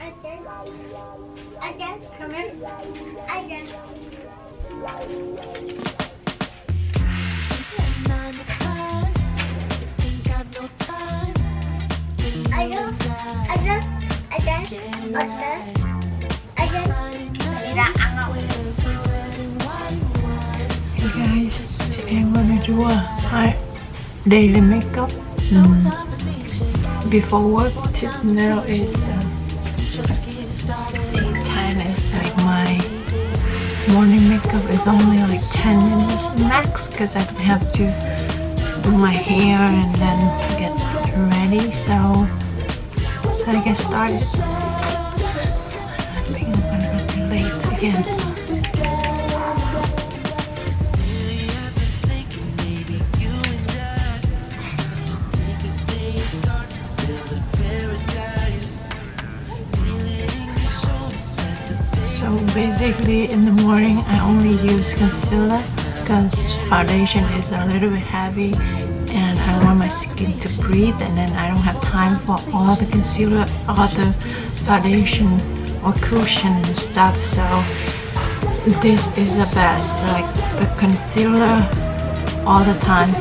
Again, come here. Again. Hey guys, today I'm gonna do a daily makeup before work. Now is 8:10. Is like my morning makeup is only like 10 minutes max because I don't have to do my hair and then get ready. So I get started. I think I'm gonna be late again. So basically in the morning I only use concealer because foundation is a little bit heavy and I want my skin to breathe, and then I don't have time for all the concealer, all the foundation or cushion and stuff. So this is the best, like the concealer all the time,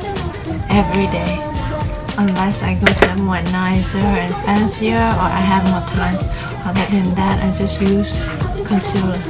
every day, unless I go somewhere nicer and fancier or I have more time. Other than that, I just use concealer.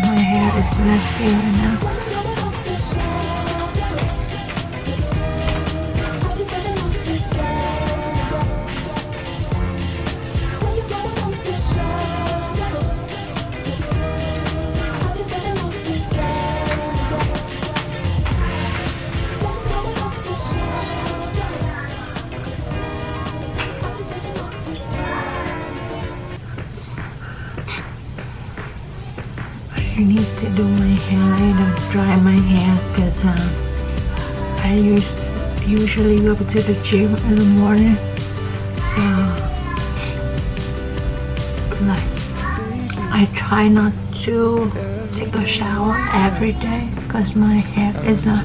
My hair is messy right now. I need to do my hair later, dry my hair, because I usually go to the gym in the morning. So like I try not to take a shower every day because my hair is not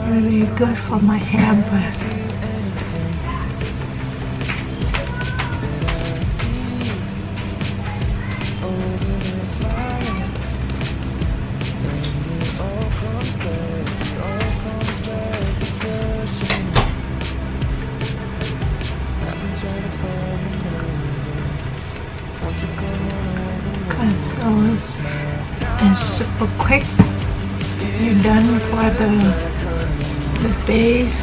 really good for my hair, but it's super quick. You're done for the base.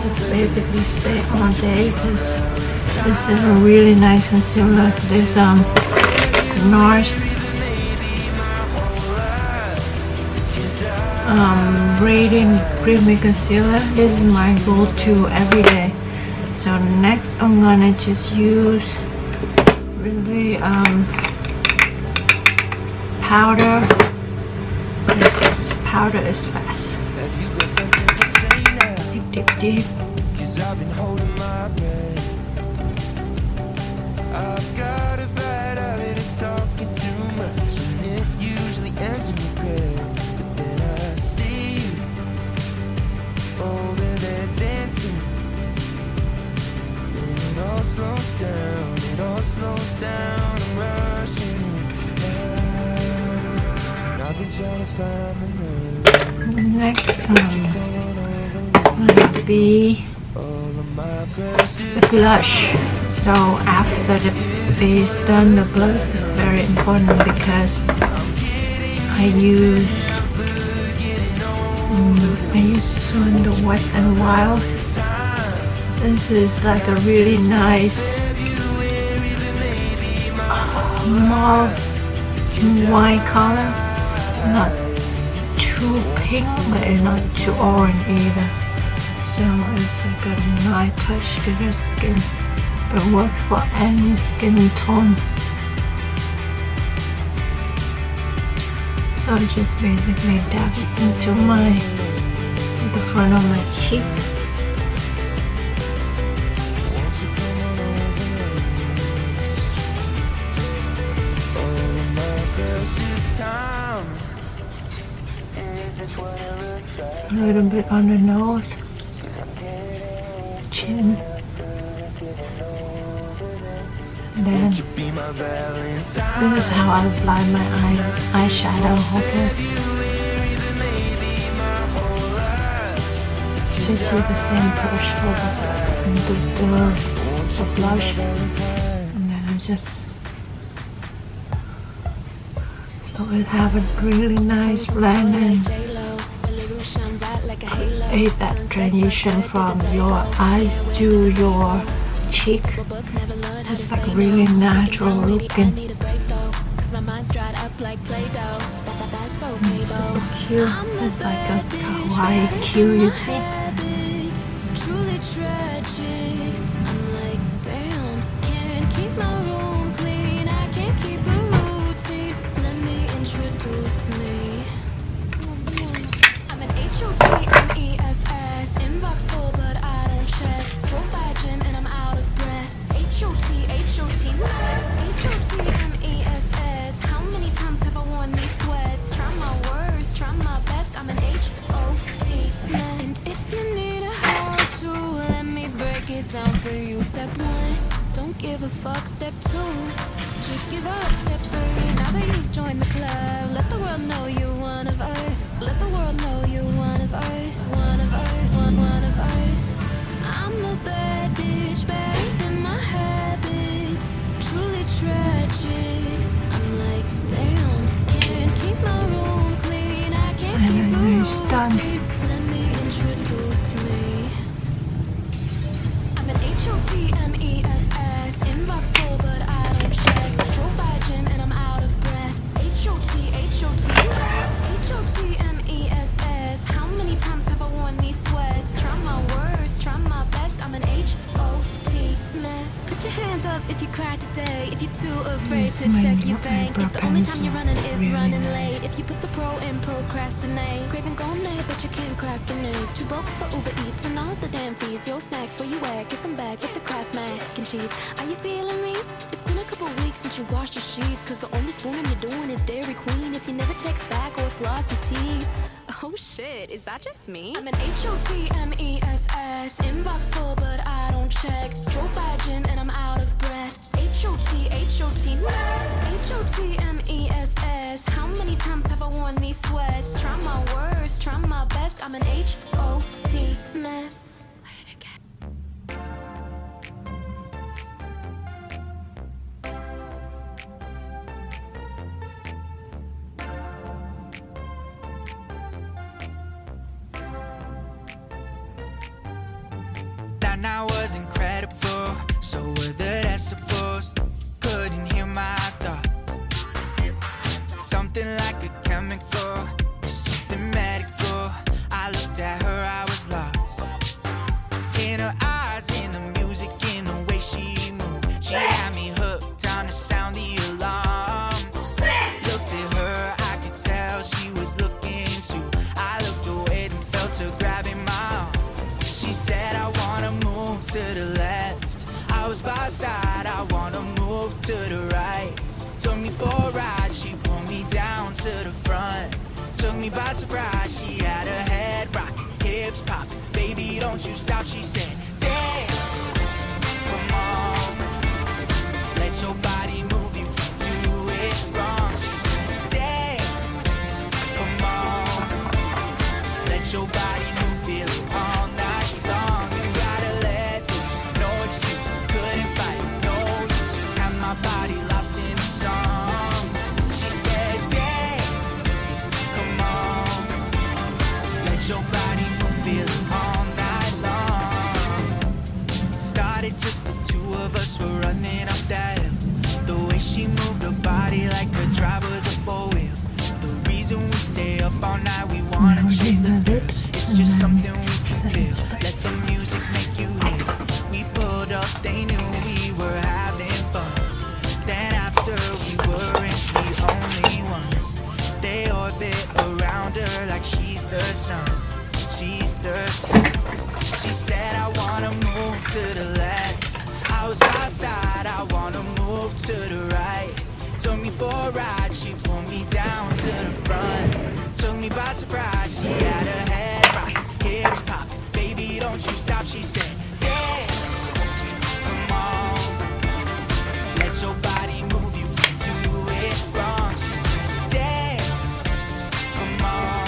It's basically stay all day because this is a really nice concealer. This NARS Radiant Creamy Concealer. This is my go-to every day. So next I'm gonna just use really powder. This powder is fast. Deep, deep, deep. I've got a bad habit of talking too much, and it usually ends in regret. But then I see you over there dancing, and it all slows down, I'm rushing down, and I've been trying to find the nerve. Next might be the blush. So after the base done, the blush is very important because I use this one, the Wet n Wild. This is like a really nice mauve wine color, not too pink but it's not too orange either. So it's like a nice touch to the skin. It works for any skin tone. So just basically dab it into the the front of my cheek. A little bit on the nose, chin, and then this is how I apply my eyeshadow. Okay, just with the same brush for the blush, and then I just so it have a really nice blend and aid that transition from your eyes to your cheek. It's like really natural looking. It's so cute. It's like a kawaii cute, you see? Truly tragic. I'm like, damn, can't keep my room clean. I can't keep a routine. Let me introduce me. I'm an HOTMESS. Inbox full, but I don't check. Drove by a gym and I'm out of breath. HOTMESS. How many times have I worn these sweats? Try my worst, try my best. I'm an HOT mess. And if you need a how-to, let me break it down for you. Step 1, don't give a fuck. Step 2, just give up. Step 3, now that you've joined the club, let the world know you're one of us. Let the world know you're one of us. One of us, one of us. I'm a bad bitch, better than my habits. Truly tragic. I'm like, damn, can't keep my room clean. I can't keep a routine. Let me introduce me. I'm an HOTMESS. Inbox full, but I don't check. Drove by a gym and I'm out of breath. HOTMESS. How many times have I worn these sweats? Try my worst, try my best. I'm an HOT mess. Put your hands up if you cried today. If you're too afraid to check your bank. If the only time you're running is running late. If you put the pro in procrastinate. Craving gourmet, but you can't crack the name. Too broke for Uber Eats and all the damn fees. Your snacks, where you at? Get some back, get the Kraft mac and cheese. Are you feeling me? It's been a couple weeks since you washed your sheets. Cause the only spooning you're doing is Dairy Queen. If you never text back or floss your teeth. Oh shit, is that just me? I'm an HOTMESS. Inbox full, but I don't check. Drove by a gym and I'm out of breath. HOTMESS. How many times have I worn these sweats? Try my worst, try my best. I'm an HOT mess. I was incredible, so were the decibels. Couldn't hear my thoughts. Something like a chemical, something medical. I looked at her, I was lost. In her eyes, in the music, in the way she moved. She had me hooked on the sound, the alarm. Looked at her, I could tell she was looking too. I looked away and felt her grabbing my arm. She said, I wanna move to the left. I was by her side, I wanna move to the right. Took me for a ride, she pulled me down to the front. Took me by surprise, she had her head rocking, hips popping. Baby, don't you stop, she said, dance, come on. Let your body move, you can do it wrong. She said, dance, come on. Let your body move, feel it all night long. You gotta let loose, no excuse. Couldn't fight, no use. Had my body lost in the song. She said, dance, come on. Let your body move, feel it all night long. It started just the two of us were running up that hill. The way she moved her body like her driver's a four-wheel. The reason we stay up all night, we wanna chase the thrill. It's just something we can feel. Let the music make you hear. We pulled up, they knew we were having fun. Then after we weren't the only ones. They orbit around her like she's the sun. she's thirsty. She said I wanna move to the left. I was outside, I wanna move to the right. Took me for a ride, she pulled me down to the front. Took me by surprise, she had her head rock, hips pop. Baby, don't you stop, she said, dance, come on. Let your body move, you can do it wrong. She said, dance, come on.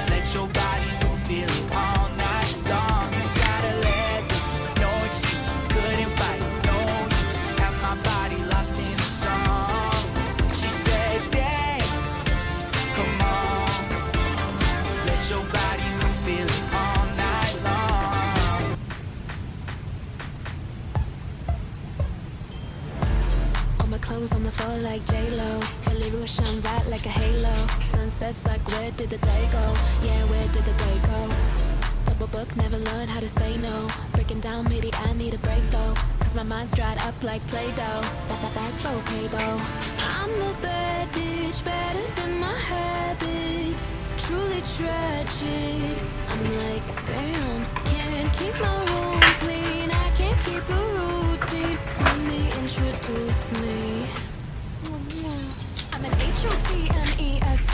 Let your body move, feel it all night long. You gotta let loose, no excuse, couldn't fight, no use. Have my body lost in the song. She said, dance, come on. Let your body move, feel it all night long. All my clothes on the floor like J-Lo. Really Rouge shine bright like a halo. Sunsets like where did the day go? Yeah, where did the day go? Double book, never learned how to say no. Breaking down, maybe I need a break though. Cause my mind's dried up like Play-Doh. That's okay though. I'm a bad bitch, better than my habits. Truly tragic. I'm like, damn, can't keep my room clean. I can't keep a routine. Let me introduce me. I'm an HOTMESS.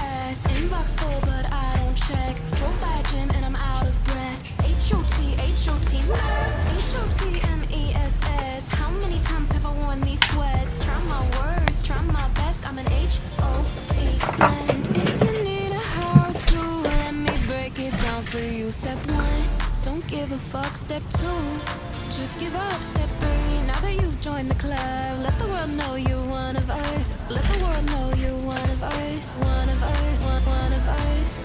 Inbox full, but I don't check. Drove by a gym and I'm out of breath. HOTMESS. How many times have I worn these sweats? Try my worst, try my best. I'm an HOT mess. If you need a how-to, let me break it down for you. Step 1, don't give a fuck. Step 2, just give up. Step 3, now that you've joined the club, let the world know you're one of us. Let the world know you're one of us. One of us, one of us.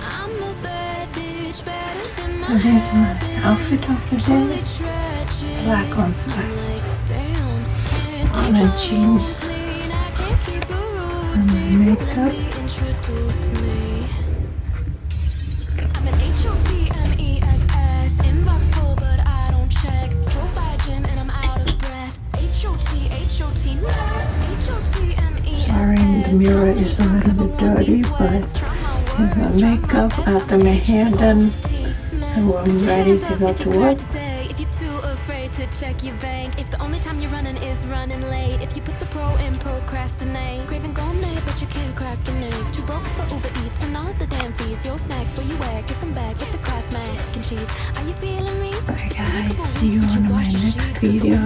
I'm a bad bitch, better than my And this is my outfit of the truly day. tragic. Black on I'm black. like, damn, can't On a jeans. clean, I can't keep a And my routine. makeup. Let me introduce me. I'm an HOTMESS. Inbox full, but I don't check. Drove by a gym and I'm out of breath. HOTMESS. Sorry, the mirror is a little bit dirty, but with my makeup after my hair done, and I'm ready to go to work. If you're too afraid to check your bank, if the only time you're running is running late, if you put the pro in procrastinate, craving gourmet but you can't crack the egg, too broke for Uber Eats and all the damn fees, your snacks where you at, get some back with the Kraft mac and cheese. Are you feeling me? Bye guys, see you on my next video.